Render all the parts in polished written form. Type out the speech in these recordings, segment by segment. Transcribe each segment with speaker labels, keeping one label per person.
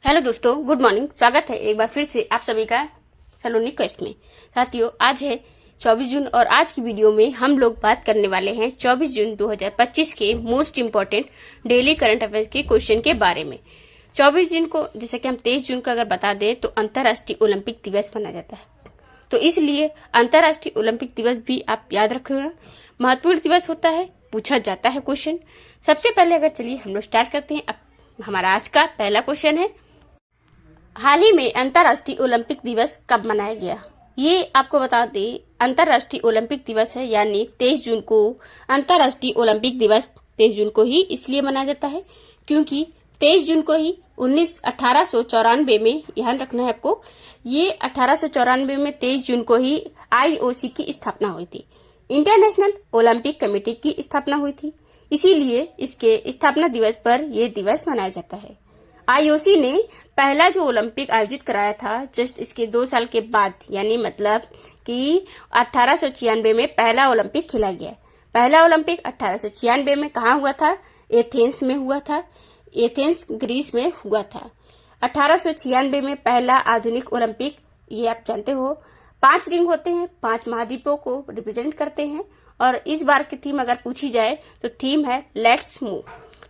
Speaker 1: Hello दोस्तों, good morning. स्वागत है एक बार फिर से आप सभी का सलोनी क्वेस्ट में। साथियों, आज है 24 जून और आज की वीडियो में हम लोग बात करने वाले हैं 24 जून 2025 के most important daily current affairs के क्वेश्चन के बारे में। 24 जून को, जैसे कि हम 23 जून को अगर बता दें तो अंतर्राष्ट्रीय ओलंपिक दिवस मनाया जाता है, तो इसलिए अंतर्राष्ट्रीय ओलंपिक दिवस भी आप याद रखिएगा। महत्वपूर्ण दिवस होता है, पूछा जाता है क्वेश्चन। सबसे पहले अगर चलिए हम लोग स्टार्ट करते हैं। अब हमारा आज का पहला क्वेश्चन है, हाल ही में अंतर्राष्ट्रीय ओलंपिक दिवस कब मनाया गया? ये आपको बता दें, अंतर्राष्ट्रीय ओलंपिक दिवस है, यानी 23 जून को अंतर्राष्ट्रीय ओलंपिक दिवस 23 जून को ही इसलिए मनाया जाता है क्योंकि 23 जून को ही 1894 में, ध्यान रखना है आपको, ये 1894 में 23 जून को ही IOC की स्थापना हुई थी, इंटरनेशनल ओलंपिक कमेटी की स्थापना हुई थी। इसीलिए इसके स्थापना दिवस पर यह दिवस मनाया जाता है। IOC ने पहला जो ओलंपिक आयोजित कराया था जस्ट इसके 2 साल के बाद, यानी मतलब कि 1896 में पहला ओलंपिक खेला गया। पहला ओलंपिक 1896 में कहाँ हुआ था? एथेंस में हुआ था, एथेंस ग्रीस में हुआ था। 1896 में पहला आधुनिक ओलंपिक, ये आप जानते हो 5 रिंग होते हैं, 5 महाद्वीपों को रिप्रेजेंट करते हैं। और इस बार की थीम अगर पूछी जाए तो थीम है लेट्स मूव।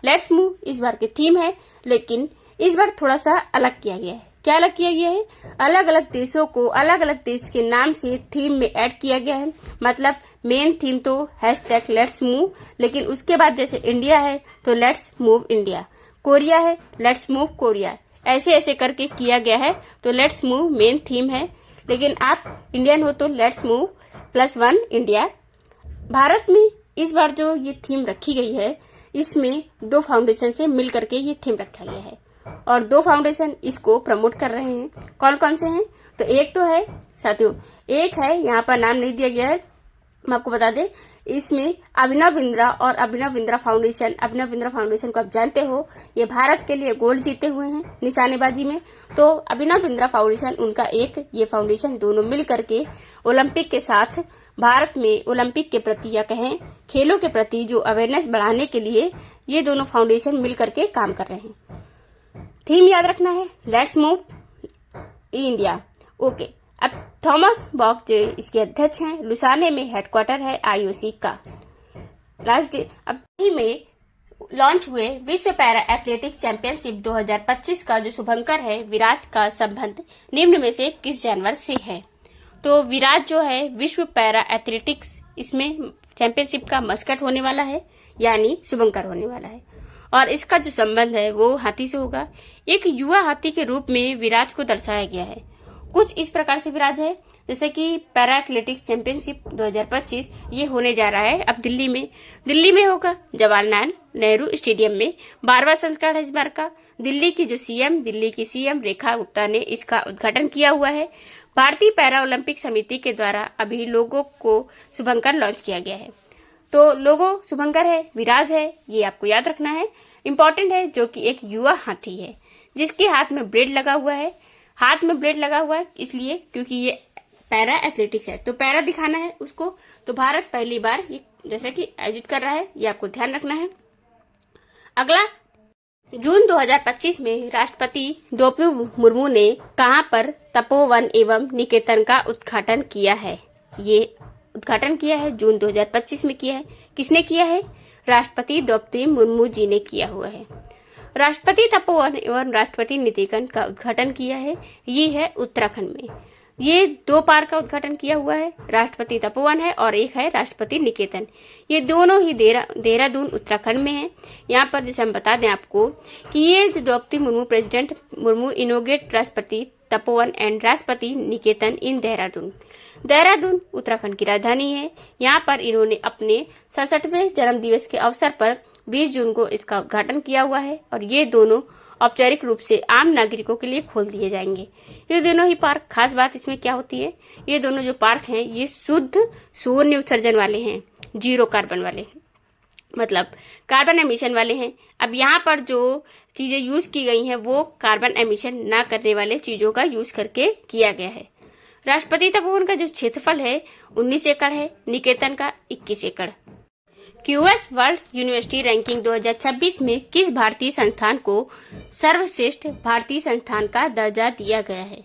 Speaker 1: लेट्स मूव इस बार की थीम है, लेकिन इस बार थोड़ा सा अलग किया गया है। क्या अलग किया गया है? अलग अलग देशों को अलग अलग देश के नाम से थीम में ऐड किया गया है। मतलब मेन थीम तो #लेट्स मूव, लेकिन उसके बाद जैसे इंडिया है तो लेट्स मूव इंडिया, कोरिया है लेट्स मूव कोरिया, ऐसे ऐसे करके किया गया है। तो लेट्स मूव मेन थीम है, लेकिन आप इंडियन हो तो लेट्स मूव +1 इंडिया। भारत में इस बार जो ये थीम रखी गई है, इसमें 2 फाउंडेशन से मिल करके ये थीम रखा गया है और 2 फाउंडेशन इसको प्रमोट कर रहे हैं। कौन कौन से हैं? तो एक तो है साथियों, एक है, यहाँ पर नाम नहीं दिया गया है, मैं आपको बता दें, इसमें अभिनव बिंद्रा और अभिनव बिंद्रा फाउंडेशन। अभिनव बिंद्रा फाउंडेशन को आप जानते हो, ये भारत के लिए गोल्ड जीते हुए हैं निशानेबाजी में। तो अभिनव बिंद्रा फाउंडेशन उनका एक ये फाउंडेशन, दोनों मिल करके ओलंपिक के साथ भारत में ओलंपिक के प्रति या कहें खेलों के प्रति जो अवेयरनेस बढ़ाने के लिए ये दोनों फाउंडेशन मिल करके काम कर रहे हैं। थीम याद रखना है लेट्स मूव इंडिया। ओके, अब थॉमस बॉक जो इसके अध्यक्ष हैं, लुसाने में हेडक्वार्टर है IOC का। लास्ट अब में लॉन्च हुए विश्व पैरा एथलेटिक्स चैंपियनशिप 2025 का जो शुभंकर है विराज का संबंध निम्न में से किस जानवर से है? तो विराज जो है विश्व पैरा एथलेटिक्स, इसमें चैंपियनशिप का मस्कट होने वाला है, यानी शुभंकर होने वाला है। और इसका जो संबंध है वो हाथी से होगा। एक युवा हाथी के रूप में विराज को दर्शाया गया है। कुछ इस प्रकार से विराज है, जैसे कि पैरा एथलेटिक्स चैंपियनशिप 2025 ये होने जा रहा है अब दिल्ली में होगा, जवाहरलाल नेहरू स्टेडियम में। 12वां संस्करण है इस बार का। दिल्ली की सीएम रेखा गुप्ता ने इसका उद्घाटन किया हुआ है। भारतीय पैरा ओलंपिक समिति के द्वारा अभी लोगो को शुभंकर लॉन्च किया गया है। तो लोगो शुभंकर है, विराज है, ये आपको याद रखना है, इम्पोर्टेंट है, जो कि एक युवा हाथी है जिसके हाथ में ब्लेड लगा हुआ है। हाथ में ब्लेड लगा हुआ है इसलिए क्योंकि ये पैरा एथलेटिक्स है, तो पैरा दिखाना है उसको। तो भारत पहली बार ये जैसे कि आयोजित कर रहा है, ये आपको ध्यान रखना है। अगला, जून 2025 में राष्ट्रपति द्रौपदी मुर्मू ने कहां पर तपोवन एवं निकेतन का उद्घाटन किया है? ये उद्घाटन किया है जून 2025 में किया है। किसने किया है? राष्ट्रपति द्रौपदी मुर्मू जी ने किया हुआ है। राष्ट्रपति तपोवन एवं राष्ट्रपति निकेतन का उद्घाटन किया है, ये है उत्तराखंड में। ये 2 पार्क का उद्घाटन किया हुआ है, राष्ट्रपति तपोवन है और एक है राष्ट्रपति निकेतन। ये दोनों ही देहरादून उत्तराखंड में है। यहाँ पर जैसे हम बता दें आपको कि ये जो द्रौपदी मुर्मू, प्रेसिडेंट मुर्मू इनोग्रेट राष्ट्रपति तपोवन एंड राष्ट्रपति निकेतन इन देहरादून उत्तराखंड की राजधानी है। यहाँ पर इन्होंने अपने 67वें जन्म दिवस के अवसर पर 20 जून को इसका उद्घाटन किया हुआ है और ये दोनों औपचारिक रूप से आम नागरिकों के लिए खोल दिए जाएंगे। ये दोनों ही पार्क, खास बात इसमें क्या होती है, ये दोनों जो पार्क हैं ये शुद्ध शून्य उत्सर्जन वाले हैं, 0 कार्बन वाले हैं, मतलब कार्बन एमिशन वाले हैं। अब यहाँ पर जो चीजें यूज की गई हैं वो कार्बन एमिशन ना करने वाले चीजों का यूज करके किया गया है। राष्ट्रपति तपोवन का जो क्षेत्रफल है 19 एकड़ है, निकेतन का 21 एकड़। क्यूएस वर्ल्ड यूनिवर्सिटी रैंकिंग 2026 में किस भारतीय संस्थान को सर्वश्रेष्ठ भारतीय संस्थान का दर्जा दिया गया है?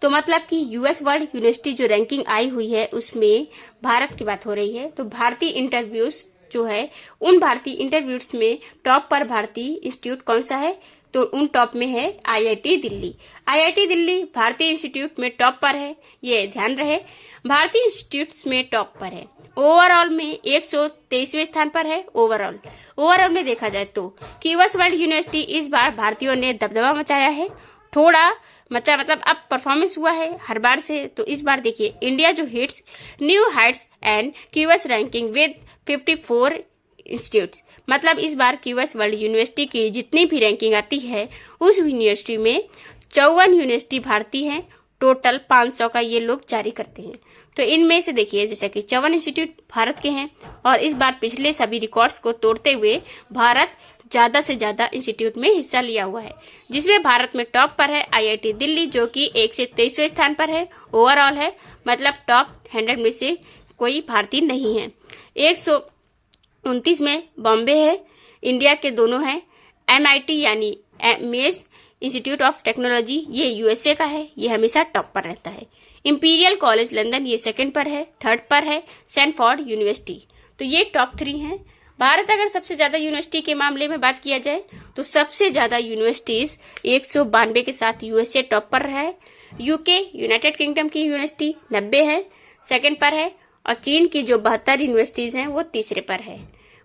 Speaker 1: तो मतलब कि यूएस वर्ल्ड यूनिवर्सिटी जो रैंकिंग आई हुई है उसमें भारत की बात हो रही है। तो भारतीय इंटरव्यूज जो है, उन भारतीय इंटरव्यूज में टॉप पर भारतीय इंस्टीट्यूट कौन सा है? तो उन टॉप में है आईआईटी दिल्ली। आईआईटी दिल्ली भारतीय इंस्टीट्यूट में टॉप पर है, ये ध्यान रहे, भारतीय इंस्टीट्यूट्स में टॉप पर है। ओवरऑल में 123वें स्थान पर है। ओवरऑल में देखा जाए तो क्यूएस वर्ल्ड यूनिवर्सिटी इस बार भारतीयों ने दबदबा मचाया है, थोड़ा मचा मतलब अब परफॉर्मेंस हुआ है हर बार से। तो इस बार देखिए, इंडिया जो hits new Heights and QS ranking with 54 institutes, मतलब इस बार क्यूएस वर्ल्ड यूनिवर्सिटी की जितनी भी रैंकिंग आती है उस यूनिवर्सिटी में 54 यूनिवर्सिटी भारतीय हैं, टोटल 500 का ये लोग जारी करते हैं। तो इनमें से देखिए जैसे कि 54 इंस्टीट्यूट भारत के हैं और इस बार पिछले सभी रिकॉर्ड्स को तोड़ते हुए भारत ज्यादा से ज्यादा इंस्टीट्यूट में हिस्सा लिया हुआ है, जिसमें भारत में टॉप पर है आईआईटी दिल्ली जो कि 123वें स्थान पर है। ओवरऑल है, मतलब टॉप 100 में से कोई भारतीय नहीं है। 129 में बॉम्बे है, इंडिया के दोनों हैं। एमआईटी यानी मेस इंस्टीट्यूट ऑफ टेक्नोलॉजी, ये यूएसए का है, ये हमेशा टॉप पर रहता है। इंपीरियल कॉलेज लंदन ये सेकंड पर है। थर्ड पर है सैनफोर्ड यूनिवर्सिटी। तो ये टॉप 3 हैं। भारत अगर सबसे ज्यादा यूनिवर्सिटी के मामले में बात किया जाए तो सबसे ज्यादा यूनिवर्सिटीज 192 के साथ यूएसए टॉप पर है। यूके यूनाइटेड किंगडम की यूनिवर्सिटी 90 है, सेकंड पर है, और चीन की जो 72 यूनिवर्सिटीज हैं वो तीसरे पर है।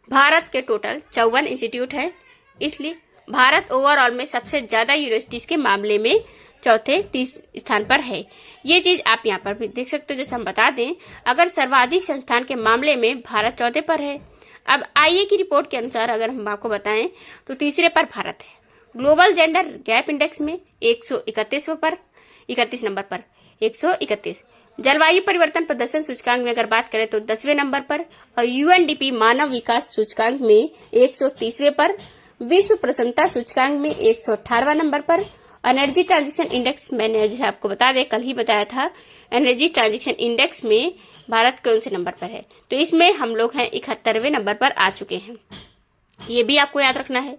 Speaker 1: भारत के टोटल 54 इंस्टीट्यूट है, इसलिए भारत ओवरऑल में सबसे ज्यादा यूनिवर्सिटीज के मामले में चौथे 30 स्थान पर है। ये चीज आप यहाँ पर भी देख सकते हो। जैसे हम बता दें, अगर सर्वाधिक संस्थान के मामले में भारत चौथे पर है। अब आईए की रिपोर्ट के अनुसार अगर हम आपको बताएं तो तीसरे पर भारत है। ग्लोबल जेंडर गैप इंडेक्स में 131 नंबर पर 131। जलवायु परिवर्तन प्रदर्शन सूचकांक में अगर बात करें तो 10वें नंबर पर, और यूएनडीपी मानव विकास सूचकांक में 130वें पर, विश्व प्रसन्नता सूचकांक में 118वां नंबर पर, एनर्जी ट्रांजैक्शन इंडेक्स मैंने जैसे आपको बता दें कल ही बताया था, एनर्जी ट्रांजैक्शन इंडेक्स में भारत कौन से नंबर पर है? तो इसमें हम लोग हैं 71वें नंबर पर आ चुके हैं, ये भी आपको याद रखना है।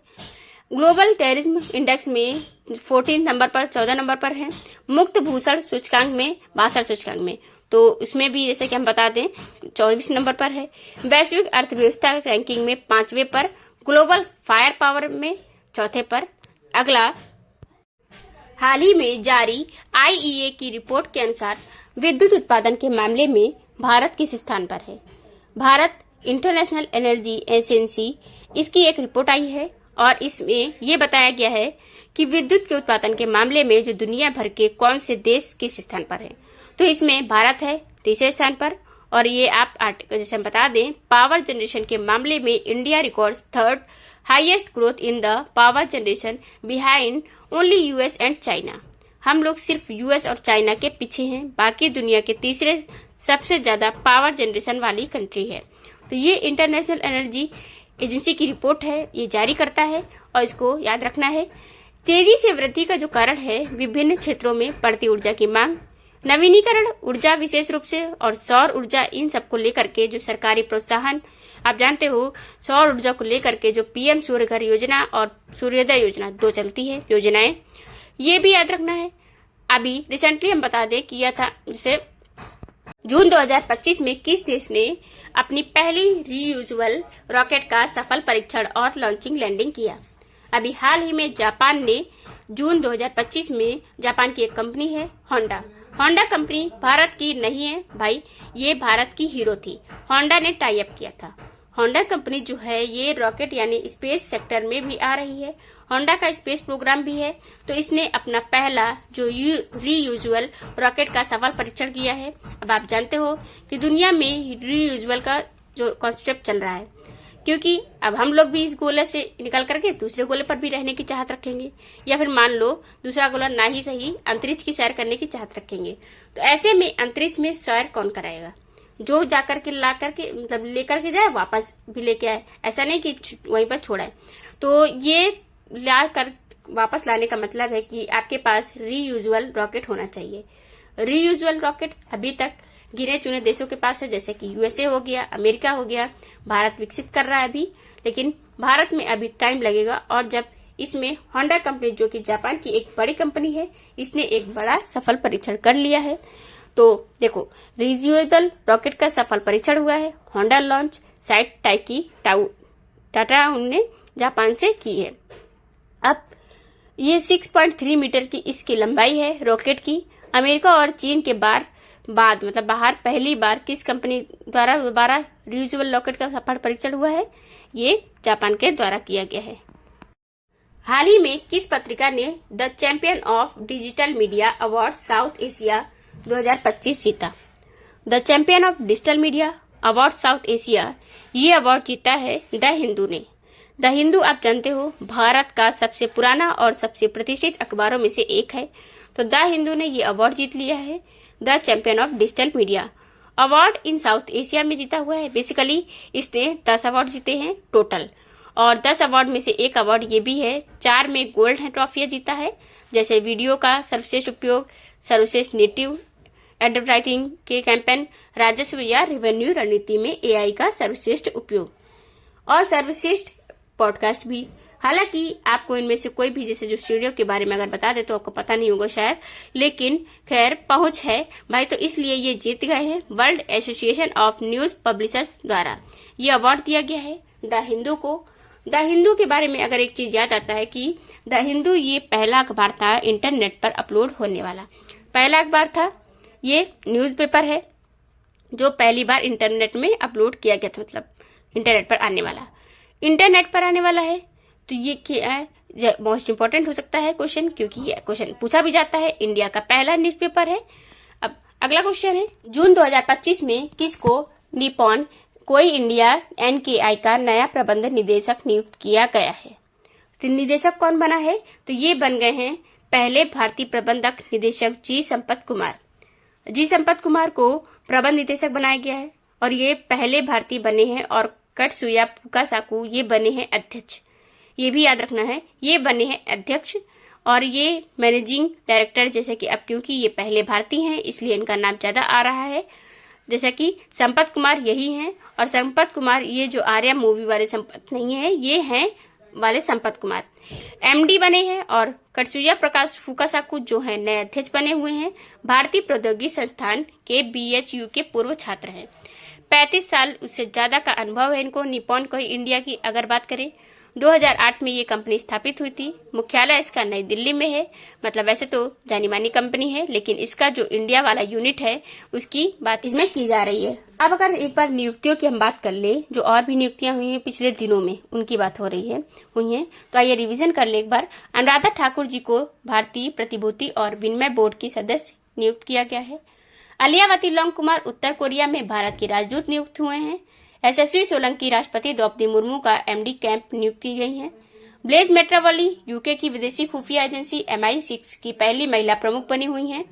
Speaker 1: ग्लोबल टेररिज्म इंडेक्स में 14 नंबर पर 14 नंबर पर है। मुक्त भूषण सूचकांक में 62 सूचकांक में, तो उसमें भी जैसे कि हम बता दें 24 नंबर पर है। वैश्विक अर्थव्यवस्था रैंकिंग में 5वें पर, ग्लोबल फायर पावर में 4थे पर। अगला, हाल ही में जारी आईईए की रिपोर्ट के अनुसार विद्युत उत्पादन के मामले में भारत किस स्थान पर है? भारत इंटरनेशनल एनर्जी एजेंसी, इसकी एक रिपोर्ट आई है और इसमें ये बताया गया है कि विद्युत के उत्पादन के मामले में जो दुनिया भर के कौन से देश किस स्थान पर है। तो इसमें भारत है तीसरे स्थान पर, और ये आप जैसे हम बता दें पावर जनरेशन के मामले में India records third highest growth in the power generation behind only US and China. हम लोग सिर्फ यूएस और चाइना के पीछे हैं, बाकी दुनिया के तीसरे सबसे ज्यादा पावर जनरेशन वाली कंट्री है। तो ये इंटरनेशनल एनर्जी एजेंसी की रिपोर्ट है, ये जारी करता है और इसको याद रखना है। तेजी से वृद्धि का जो कारण है विभिन्न क्षेत्रों में बढ़ती ऊर्जा की मांग, नवीनीकरण ऊर्जा विशेष रूप से, और सौर ऊर्जा, इन सबको लेकर के जो सरकारी प्रोत्साहन, आप जानते हो सौर ऊर्जा को लेकर के जो पीएम सूर्य घर योजना और सूर्योदय योजना 2 चलती है योजनाएं, ये भी याद रखना है। अभी रिसेंटली हम बता दें कि यह था जैसे जून 2025 में किस देश ने अपनी पहली रीयूजेबल रॉकेट का सफल परीक्षण और लॉन्चिंग लैंडिंग किया? अभी हाल ही में जापान ने जून 2025 में, जापान की एक कंपनी है होंडा कंपनी भारत की नहीं है भाई, ये भारत की हीरो थी। होंडा ने टाई अप किया था। होंडा कंपनी जो है ये रॉकेट यानी स्पेस सेक्टर में भी आ रही है, होंडा का स्पेस प्रोग्राम भी है। तो इसने अपना पहला जो रीयूजेबल रॉकेट का सफल परीक्षण किया है। अब आप जानते हो कि दुनिया में रीयूजेबल का जो कॉन्सेप्ट चल रहा है, क्योंकि अब हम लोग भी इस गोले से निकल करके दूसरे गोले पर भी रहने की चाहत रखेंगे, या फिर मान लो दूसरा गोला ना ही सही अंतरिक्ष की सैर करने की चाहत रखेंगे। तो ऐसे में अंतरिक्ष में सैर कौन कराएगा? जो जाकर के ला करके मतलब लेकर के जाए वापस भी लेके आए, ऐसा नहीं कि वहीं पर छोड़ाए। तो ये ला कर वापस लाने का मतलब है कि आपके पास रीयूजेबल रॉकेट होना चाहिए। रीयूजेबल रॉकेट अभी तक गिने चुने देशों के पास है, जैसे कि यूएसए हो गया, अमेरिका हो गया। भारत विकसित कर रहा है अभी, लेकिन भारत में अभी टाइम लगेगा। और जब इसमें होंडा कंपनी, जो कि जापान की एक बड़ी कंपनी है, इसने एक बड़ा सफल परीक्षण कर लिया है। तो देखो, रियूजेबल रॉकेट का सफल परीक्षण हुआ है। होंडा लॉन्च साइट टाटा उनने जापान से की है। अब ये 6.3 मीटर की इसकी लंबाई है रॉकेट की। अमेरिका और चीन के बाद बाहर पहली बार किस कंपनी द्वारा दोबारा रियूजेबल रॉकेट का सफल परीक्षण हुआ है? ये जापान के द्वारा किया गया है। हाल ही में किस पत्रिका ने the champion of digital media award south Asia 2025 जीता? The champion of digital media award south Asia, ये अवार्ड जीता है द हिंदू ने। द हिंदू आप जानते हो भारत का सबसे पुराना और सबसे प्रतिष्ठित अखबारों में से एक है। तो द हिंदू ने ये अवार्ड जीत लिया है, the champion of digital media award in south Asia में जीता हुआ है। बेसिकली इसने 10 अवार्ड जीते हैं टोटल, और 10 अवार्ड में से एक अवार्ड ये भी है। 4 में गोल्ड ट्रॉफियां जीता है, जैसे वीडियो का सर्वश्रेष्ठ उपयोग, सर्वश्रेष्ठ नेटिव एडवर्टाइजिंग के कैंपेन, राजस्व या रेवेन्यू रणनीति में एआई का सर्वश्रेष्ठ उपयोग, और सर्वश्रेष्ठ पॉडकास्ट भी। हालांकि आपको इनमें से कोई भी, जैसे जो स्टूडियो के बारे में अगर बता दे तो आपको पता नहीं होगा शायद, लेकिन खैर पहुंच है भाई, तो इसलिए ये जीत गए हैं। World association of news publishers द्वारा ये अवार्ड दिया गया है द हिंदू को। द हिंदू के बारे में अगर एक चीज याद आता है कि द हिंदू ये पहला अखबार था इंटरनेट पर अपलोड होने वाला, पहला अखबार था। ये न्यूज़पेपर है जो पहली बार इंटरनेट में अपलोड किया गया था, मतलब इंटरनेट पर आने वाला है। तो ये क्या है, मोस्ट इंपोर्टेंट हो सकता है क्वेश्चन, क्योंकि ये क्वेश्चन पूछा भी जाता है। इंडिया का पहला न्यूज़पेपर है। अब अगला क्वेश्चन है, जून 2025 में किसको निपॉन कोई इंडिया एनकेआई का नया प्रबंध निदेशक नियुक्त किया गया है? तो निदेशक कौन बना है? तो ये बन गए हैं पहले भारतीय प्रबंधक निदेशक जी संपत कुमार। जी संपत कुमार को प्रबंध निदेशक बनाया गया है, और ये पहले भारतीय बने हैं। और कटसुया फुकासाकू ये बने हैं अध्यक्ष, ये भी याद रखना है, ये बने हैं अध्यक्ष। और ये मैनेजिंग डायरेक्टर, जैसे कि अब क्योंकि ये पहले भारतीय हैं इसलिए इनका नाम ज्यादा आ रहा है, जैसा कि संपत कुमार यही हैं। और संपत कुमार ये जो आर्या मूवी वाले संपत नहीं है, ये हैं वाले संपत कुमार एमडी बने हैं। और कटसुया प्रकाश फुकासाकू जो है नए अध्यक्ष बने हुए हैं। भारतीय प्रौद्योगिकी संस्थान के बीएचयू के पूर्व छात्र हैं। 35 साल उससे ज्यादा का अनुभव है इनको। निपॉन कोई इंडिया की अगर बात करें, 2008 में ये कंपनी स्थापित हुई थी। मुख्यालय इसका नई दिल्ली में है। मतलब वैसे तो जानी मानी कंपनी है, लेकिन इसका जो इंडिया वाला यूनिट है उसकी बात इसमें की जा रही है। अब अगर एक बार नियुक्तियों की हम बात कर ले, जो और भी नियुक्तियां हुई हैं पिछले दिनों में, उनकी बात हुई है, तो आइए रिविजन कर ले एक बार। अनुराधा ठाकुर जी को भारतीय प्रतिभूति और विनिमय बोर्ड की सदस्य नियुक्त किया गया है। अलियावती लोंग कुमार उत्तर कोरिया में भारत के राजदूत नियुक्त हुए हैं। यशस्वी सोलंकी राष्ट्रपति द्रौपदी मुर्मू का एमडी कैंप नियुक्त की गई हैं। ब्लेज मेट्रावली यूके की विदेशी खुफिया एजेंसी MI6 की पहली महिला प्रमुख बनी हुई हैं।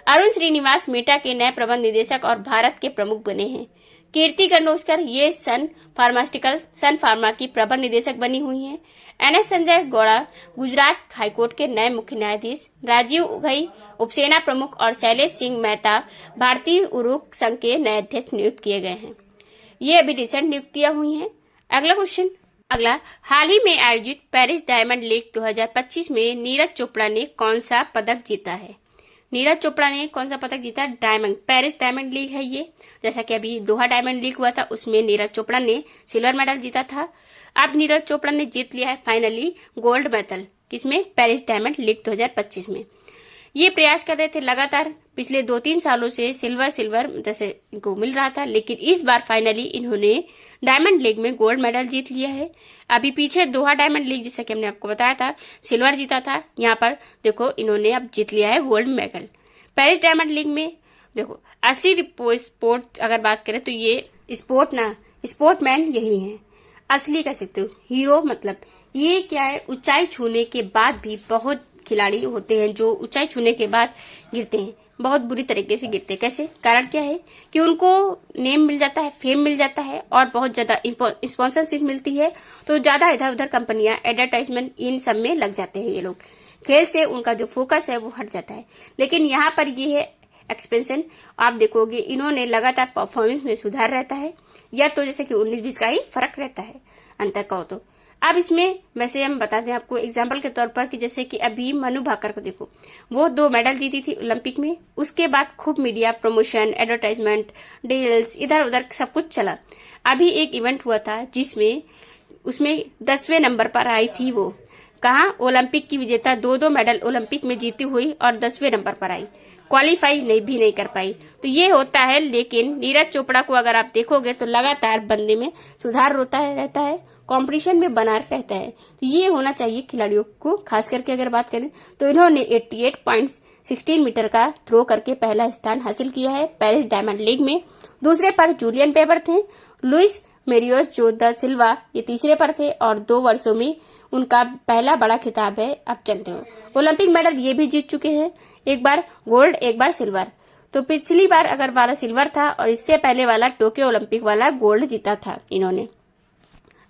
Speaker 1: अरुण श्रीनिवास मेटा के नए प्रबंध निदेशक और भारत के प्रमुख बने हैं। कीर्ति गंडोस्कर ये सन फार्मा की प्रबंध निदेशक बनी हुई हैं। NS संजय गौड़ा गुजरात हाईकोर्ट के नए मुख्य न्यायाधीश। राजीव उघई उपसेना प्रमुख और शैलेश सिंह मेहता भारतीय उरुक संघ के नए अध्यक्ष नियुक्त किए गए हैं। ये अभी रिसेंट नियुक्तियां हुई हैं। अगला क्वेश्चन, हाल ही में आयोजित पेरिस डायमंड लीग 2025 में नीरज चोपड़ा ने कौन सा पदक जीता है? नीरज चोपड़ा ने कौन सा पदक जीता? पेरिस डायमंड लीग है ये। जैसा कि अभी दोहा डायमंड लीग हुआ था, उसमें नीरज चोपड़ा ने सिल्वर मेडल जीता था। अब नीरज चोपड़ा ने जीत लिया है फाइनली गोल्ड मेडल, किसमें? पेरिस डायमंड लीग 2025 में। ये प्रयास कर रहे थे लगातार पिछले 2-3 सालों से, सिल्वर जैसे इनको मिल रहा था, लेकिन इस बार फाइनली इन्होंने डायमंड लीग में गोल्ड मेडल जीत लिया है। अभी पीछे दोहा डायमंड लीग, जैसा कि हमने आपको बताया था, सिल्वर जीता था। यहाँ पर देखो इन्होंने अब जीत लिया है gold medal. Paris diamond league में देखो असली स्पोर्ट अगर बात करें तो ये स्पोर्टमैन यही है, असली कह सकते हो, हीरो। मतलब ये क्या है, ऊंचाई छूने के बाद भी बहुत खिलाड़ी होते हैं जो ऊंचाई छूने के बाद गिरते हैं, बहुत बुरी तरीके से गिरते हैं। कैसे? कारण क्या है कि उनको नेम मिल जाता है, फेम मिल जाता है और बहुत ज्यादा स्पॉन्सरशिप मिलती है, तो ज्यादा इधर उधर कंपनियां एडवर्टाइजमेंट इन सब में लग जाते हैं। ये लोग खेल से उनका जो फोकस है वो हट जाता है। लेकिन यहाँ पर ये है एक्सपेंशन। आप देखोगे इन्होंने लगातार परफॉर्मेंस में सुधार रहता है, या तो जैसे कि 19-20 का ही फर्क रहता है अंतर का हो तो। अब इसमें वैसे हम बता दें आपको एग्जाम्पल के तौर पर कि जैसे कि अभी मनु भाकर को देखो, वो 2 मेडल जीती थी ओलंपिक में। उसके बाद खूब मीडिया प्रमोशन, एडवर्टाइजमेंट, डील्स, इधर उधर सब कुछ चला। अभी एक इवेंट हुआ था जिसमें उसमें 10वें नंबर पर आई थी। वो कहा ओलंपिक की विजेता 2 मेडल ओलंपिक में जीती हुई और 10वें नंबर पर आई, क्वालिफाई भी नहीं कर पाई। तो ये होता है। लेकिन नीरज चोपड़ा को अगर आप देखोगे तो लगातार बंदे में सुधार रहता है, कंपटीशन में बना रहता है। तो ये होना चाहिए खिलाड़ियों को। खास करके अगर बात करें तो इन्होंने 88.16 मीटर का थ्रो करके पहला स्थान हासिल किया है पेरिस डायमंड लीग में। दूसरे पर जूलियन पेबर थे। लुइस मेरियोस जो दा सिल्वा ये तीसरे पर थे और 2 वर्षों में उनका पहला बड़ा खिताब है। आप जानते हो ओलंपिक मेडल ये भी जीत चुके हैं, एक बार गोल्ड एक बार सिल्वर। तो पिछली बार अगर वाला सिल्वर था और इससे पहले वाला टोक्यो ओलंपिक वाला गोल्ड जीता था इन्होंने।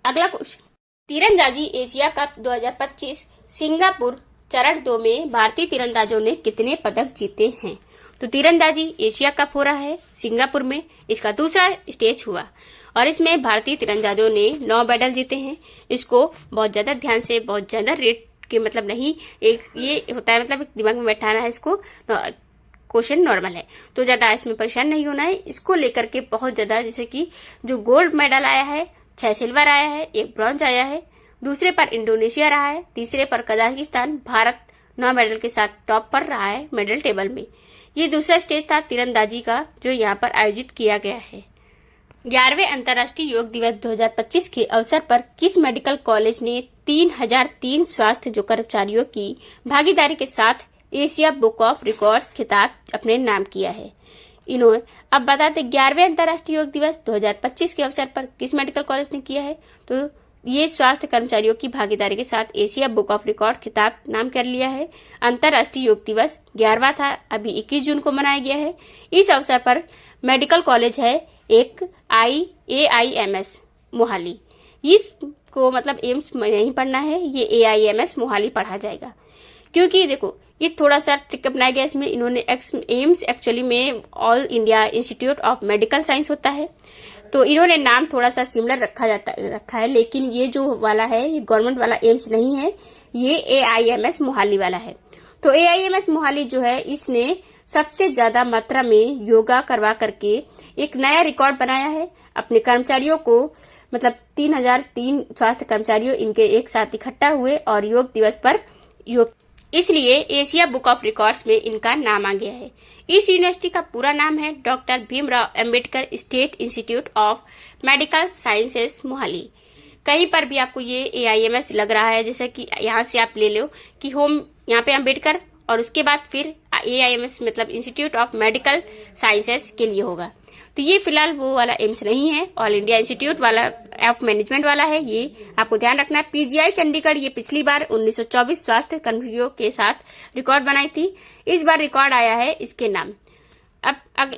Speaker 1: अगला क्वेश्चन, तीरंदाजी एशिया कप 2025 सिंगापुर चरण 2 में भारतीय तीरंदाजों ने कितने पदक जीते हैं? तो तीरंदाजी एशिया कप हो रहा है सिंगापुर में, इसका दूसरा स्टेज हुआ और इसमें भारतीय तीरंदाजों ने 9 मेडल जीते हैं। इसको बहुत ज्यादा ध्यान से, बहुत ज्यादा रेट के मतलब नहीं, एक ये होता है मतलब दिमाग में बैठाना है इसको। क्वेश्चन नॉर्मल है तो ज्यादा इसमें परेशान नहीं होना है। इसको लेकर के बहुत ज्यादा, जैसे कि जो गोल्ड मेडल आया है, 6 सिल्वर आया है, 1 ब्रॉन्ज आया है। दूसरे पर इंडोनेशिया रहा है, तीसरे पर कजाकिस्तान। भारत 9 मेडल के साथ टॉप पर रहा है मेडल टेबल में। ये दूसरा स्टेज था तीरंदाजी का जो यहाँ पर आयोजित किया गया है। 11वें अंतर्राष्ट्रीय योग दिवस 2025 के अवसर पर किस मेडिकल कॉलेज ने 3003 स्वास्थ्य जो कर्मचारियों की भागीदारी के साथ एशिया बुक ऑफ रिकॉर्ड्स खिताब अपने नाम किया है? इन्होंने अब बताते 11वें अंतर्राष्ट्रीय योग दिवस 2025 के अवसर पर किस मेडिकल कॉलेज ने किया है? तो ये स्वास्थ्य कर्मचारियों की भागीदारी के साथ एशिया बुक ऑफ रिकॉर्ड खिताब नाम कर लिया है। अंतर्राष्ट्रीय योग दिवस 11वां था, अभी 21 जून को मनाया गया है। इस अवसर पर मेडिकल कॉलेज है एक AIMS मोहाली। इसको मतलब एम्स में नहीं पढ़ना है, ये AIMS मोहाली पढ़ा जाएगा। क्योंकि देखो ये थोड़ा सा ट्रिक अपनाया गया इसमें। इन्होंने एम्स एक्चुअली में all India institute of medical science होता है, तो इन्होंने नाम थोड़ा सा सिमिलर रखा है। लेकिन ये जो वाला है ये गवर्नमेंट वाला एम्स नहीं है, ये AIMS मोहाली वाला है। तो AIMS मोहाली जो है इसने सबसे ज्यादा मात्रा में योगा करवा करके एक नया रिकॉर्ड बनाया है अपने कर्मचारियों को। मतलब 3003 स्वास्थ्य कर्मचारियों इनके एक साथ इकट्ठा हुए और योग दिवस पर योग, इसलिए एशिया बुक ऑफ रिकॉर्ड्स में इनका नाम आ गया है। इस यूनिवर्सिटी का पूरा नाम है doctor Bhimrao Ambedkar state institute of medical sciences Mohali. कहीं पर भी आपको ये AIMS लग रहा है, जैसे कि यहाँ से आप ले लो कि होम यहाँ पे अंबेडकर और उसके बाद फिर AIMS मतलब इंस्टीट्यूट ऑफ मेडिकल साइंसेस के लिए होगा। तो ये फिलहाल वो वाला एम्स नहीं है, ऑल इंडिया इंस्टीट्यूट वाला ऑफ मैनेजमेंट वाला है। ये आपको ध्यान रखना है। PGI चंडीगढ़ ये पिछली बार 1924 स्वास्थ्य कर्मियों के साथ रिकॉर्ड बनाई थी, इस बार रिकॉर्ड आया है इसके नाम। अब